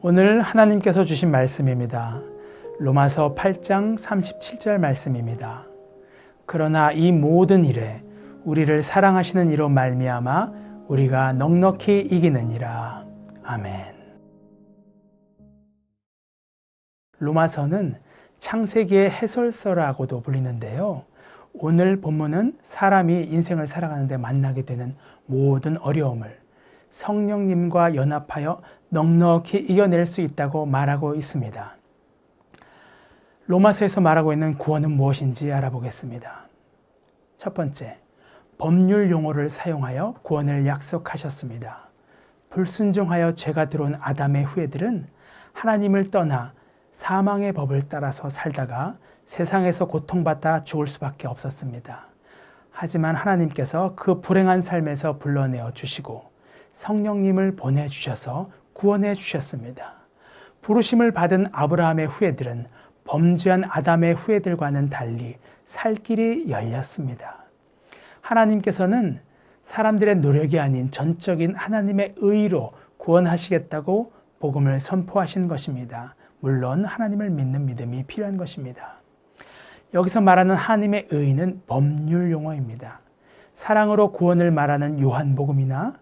오늘 하나님께서 주신 말씀입니다. 로마서 8장 37절 말씀입니다. 그러나 이 모든 일에 우리를 사랑하시는 이로 말미암아 우리가 넉넉히 이기느니라. 아멘. 로마서는 창세기의 해설서라고도 불리는데요. 오늘 본문은 사람이 인생을 살아가는 데 만나게 되는 모든 어려움을 성령님과 연합하여 넉넉히 이겨낼 수 있다고 말하고 있습니다. 로마서에서 말하고 있는 구원은 무엇인지 알아보겠습니다. 첫 번째, 법률 용어를 사용하여 구원을 약속하셨습니다. 불순종하여 죄가 들어온 아담의 후예들은 하나님을 떠나 사망의 법을 따라서 살다가 세상에서 고통받아 죽을 수밖에 없었습니다. 하지만 하나님께서 그 불행한 삶에서 불러내어 주시고 성령님을 보내주셔서 구원해 주셨습니다. 부르심을 받은 아브라함의 후예들은 범죄한 아담의 후예들과는 달리 살 길이 열렸습니다. 하나님께서는 사람들의 노력이 아닌 전적인 하나님의 의로 구원하시겠다고 복음을 선포하신 것입니다. 물론 하나님을 믿는 믿음이 필요한 것입니다. 여기서 말하는 하나님의 의는 법률 용어입니다. 사랑으로 구원을 말하는 요한복음이나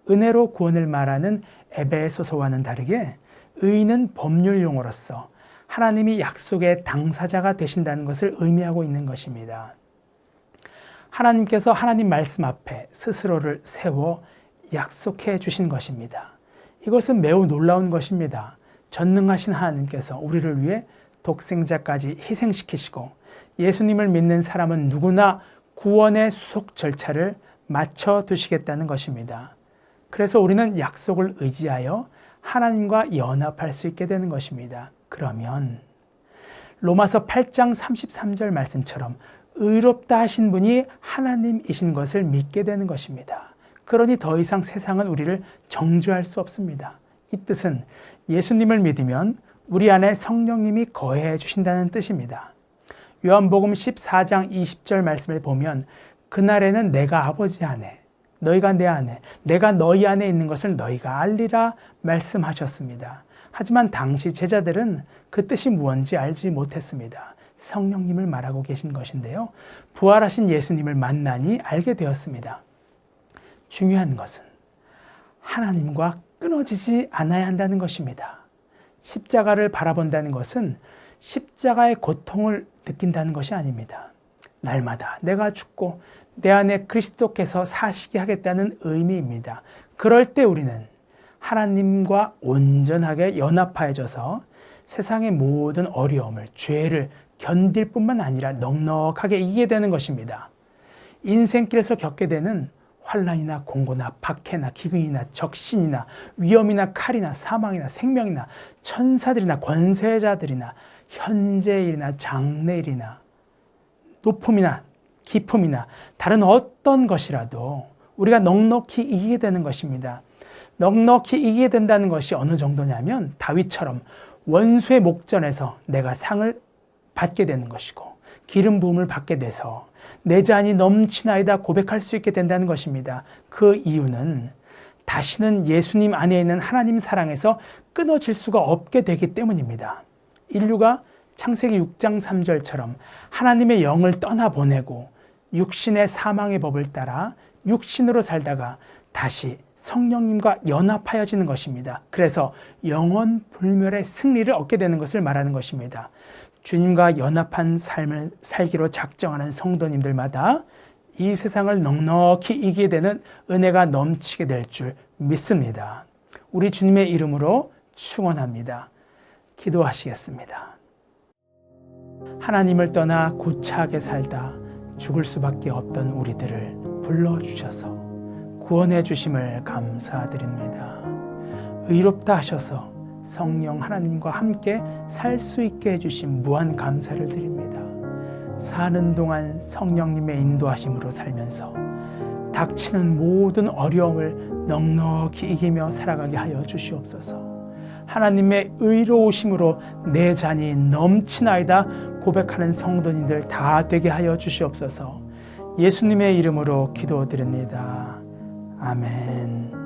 은혜로 구원을 말하는 에베소서와는 다르게 의는 법률 용어로서 하나님이 약속의 당사자가 되신다는 것을 의미하고 있는 것입니다. 하나님께서 하나님 말씀 앞에 스스로를 세워 약속해 주신 것입니다. 이것은 매우 놀라운 것입니다. 전능하신 하나님께서 우리를 위해 독생자까지 희생시키시고 예수님을 믿는 사람은 누구나 구원의 수속 절차를 맞춰 두시겠다는 것입니다. 그래서 우리는 약속을 의지하여 하나님과 연합할 수 있게 되는 것입니다. 그러면 로마서 8장 33절 말씀처럼 의롭다 하신 분이 하나님이신 것을 믿게 되는 것입니다. 그러니 더 이상 세상은 우리를 정죄할 수 없습니다. 이 뜻은 예수님을 믿으면 우리 안에 성령님이 거해 주신다는 뜻입니다. 요한복음 14장 20절 말씀을 보면 그날에는 내가 아버지 안에 너희가 내 안에 내가 너희 안에 있는 것을 너희가 알리라 말씀하셨습니다. 하지만 당시 제자들은 그 뜻이 무엇인지 알지 못했습니다. 성령님을 말하고 계신 것인데요. 부활하신 예수님을 만나니 알게 되었습니다. 중요한 것은 하나님과 끊어지지 않아야 한다는 것입니다. 십자가를 바라본다는 것은 십자가의 고통을 느낀다는 것이 아닙니다. 날마다 내가 죽고 내 안에 그리스도께서 사시게 하겠다는 의미입니다. 그럴 때 우리는 하나님과 온전하게 연합하여져서 세상의 모든 어려움을, 죄를 견딜 뿐만 아니라 넉넉하게 이기게 되는 것입니다. 인생길에서 겪게 되는 환난이나 공고나 박해나 기근이나 적신이나 위험이나 칼이나 사망이나 생명이나 천사들이나 권세자들이나 현재일이나 장래일이나 높음이나 기품이나 다른 어떤 것이라도 우리가 넉넉히 이기게 되는 것입니다. 넉넉히 이기게 된다는 것이 어느 정도냐면 다윗처럼 원수의 목전에서 내가 상을 받게 되는 것이고 기름 부음을 받게 돼서 내 잔이 넘치나이다 고백할 수 있게 된다는 것입니다. 그 이유는 다시는 예수님 안에 있는 하나님 사랑에서 끊어질 수가 없게 되기 때문입니다. 인류가 창세기 6장 3절처럼 하나님의 영을 떠나보내고 육신의 사망의 법을 따라 육신으로 살다가 다시 성령님과 연합하여지는 것입니다. 그래서 영원 불멸의 승리를 얻게 되는 것을 말하는 것입니다. 주님과 연합한 삶을 살기로 작정하는 성도님들마다 이 세상을 넉넉히 이기게 되는 은혜가 넘치게 될 줄 믿습니다. 우리 주님의 이름으로 축원합니다. 기도하시겠습니다. 하나님을 떠나 구차하게 살다 죽을 수밖에 없던 우리들을 불러주셔서 구원해 주심을 감사드립니다. 의롭다 하셔서 성령 하나님과 함께 살 수 있게 해주신 무한 감사를 드립니다. 사는 동안 성령님의 인도하심으로 살면서 닥치는 모든 어려움을 넉넉히 이기며 살아가게 하여 주시옵소서. 하나님의 의로우심으로 내 잔이 넘치나이다 고백하는 성도님들 다 되게 하여 주시옵소서. 예수님의 이름으로 기도드립니다. 아멘.